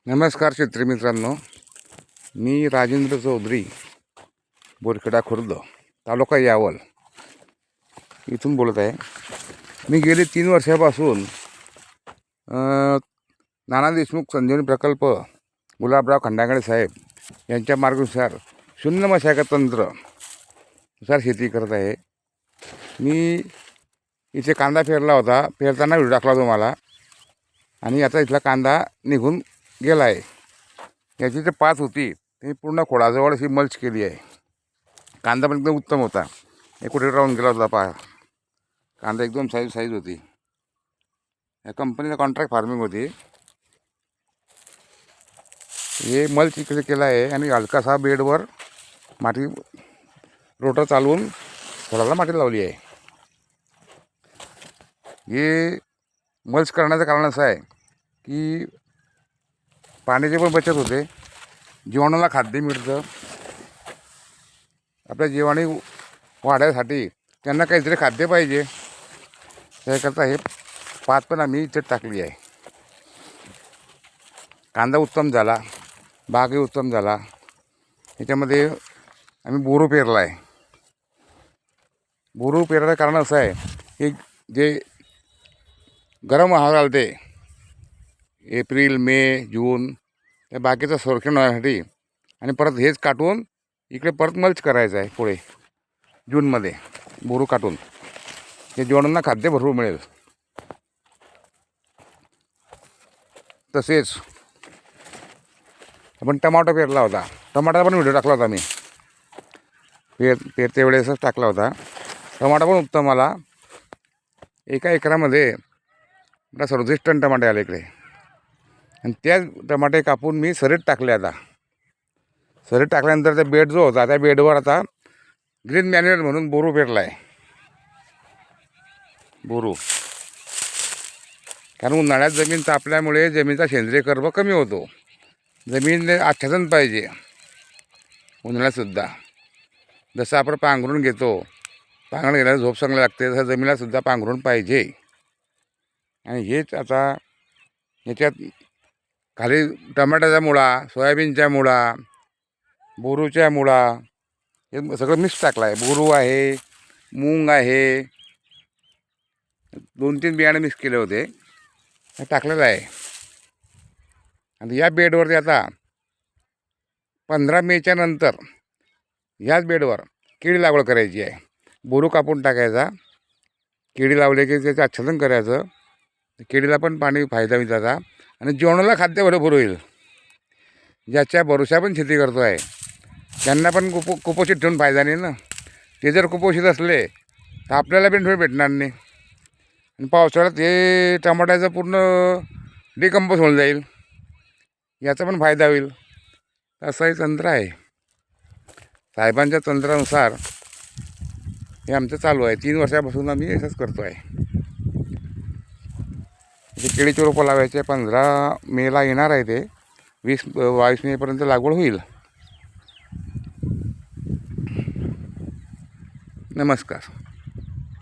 नमस्कार शेतकरी मित्रांनो, मी राजेंद्र चौधरी, बोरखेडा खुर्द, तालुका यावल इथून बोलत आहे. मी गेले 3 वर्षापासून नाना देशमुख संजीवनी प्रकल्प, गुलाबराव खंडागळे साहेब यांच्या मार्गानुसार शून्य मशागत तंत्रानुसार शेती करत आहे. मी इथे कांदा पेरला होता, पेरताना व्हिडिओ टाकला तुम्हाला, आणि आता इथला कांदा निघून गेला आहे. याची जे पात होती ती पूर्ण खोडाजवळ अशी मल्च केली आहे. कांदा पण एकदम उत्तम होता. हे कुठे राहून गेला होता पहा. कांदा एकदम साईज होती. या कंपनीचा कॉन्ट्रॅक्ट फार्मिंग होती. हे मल्च इकडे केला आहे आणि हलकासा बेडवर माती रोटर चालवून खोडाला माती लावली आहे. हे मल्च करण्याचं कारण असं आहे की पाण्याची पण बचत होते, जीवाणूला खाद्य मिळतं. आपल्या जीवाणू वाढण्यासाठी त्यांना काहीतरी खाद्य पाहिजे, त्याकरता हे पात पण आम्ही इथे टाकली आहे. कांदा उत्तम झाला, बागही उत्तम झाला. याच्यामध्ये आम्ही बोरू पेरला आहे. बोरू पेरायचं कारण असं आहे की जे गरम हवा आलते एप्रिल, मे, जून त्या बाकीचं संरक्षण होण्यासाठी, आणि परत हेच काटून इकडे परत मल्च करायचं आहे. पुढे जूनमध्ये बोरू काटून हे जीवाणूंना खाद्य भरपूर मिळेल. तसेच आपण टमाटो पेरला होता. टमाटा पण व्हिडिओ टाकला होता मी, पेरते वेळेसच टाकला होता. टमाटा पण उत्तम आला. एका एकरामध्ये 37 टन टमाटे आले इकडे. आणि त्याच टमाटे कापून मी सरीत टाकले. आता सरीत टाकल्यानंतर त्या बेड जो होता त्या बेडवर आता ग्रीन मॅन्युअर म्हणून बोरू पेरला आहे. बोरू, कारण उन्हाळ्यात जमीन तापल्यामुळे जमिनीचा सेंद्रिय कर्ब कमी होतो. जमीन आच्छादन पाहिजे उन्हाळ्यातसुद्धा. जसं आपण पांघरून घेतो, पांघरून गेल्याला झोप चांगली लागते, तसं जमिनीलासुद्धा पांघरून पाहिजे. आणि हेच आता याच्यात खाली टमाट्याचा मुळा, सोयाबीनच्या मुळा, बोरूच्या मुळा हे सगळं मिक्स टाकलं आहे. बोरू आहे, मूग आहे, 2-3 बियाणे मिक्स केले होते, हे टाकलेलं आहे. आणि या बेडवरती आता 15 मेच्या नंतर ह्याच बेडवर केळी लागवड करायची आहे. बोरू कापून टाकायचा, केळी लावले की त्याचं आच्छादन करायचं. केळीला पण पाणी फायदा होईल त्याचा, आणि जीवाणूला खाद्य भरपूर होईल. ज्याच्या भरोशा पण शेती करतो आहे त्यांना पण कुपोषित ठेवून फायदा नाही ना. ते जर कुपोषित असले तर आपल्याला पण भेटणार नाही. आणि पावसाळ्यात हे टमाट्याचं पूर्ण डिकंपोज होऊन जाईल, याचा पण फायदा होईल. असंही तंत्र आहे. साहेबांच्या तंत्रानुसार हे आमचं चालू आहे. 3 वर्षापासून आम्ही असंच करतो आहे. ते केळीचे रोपं लावायचे 15 मेला येणार आहे. ते 20-22 मेपर्यंत लागवड होईल. नमस्कार.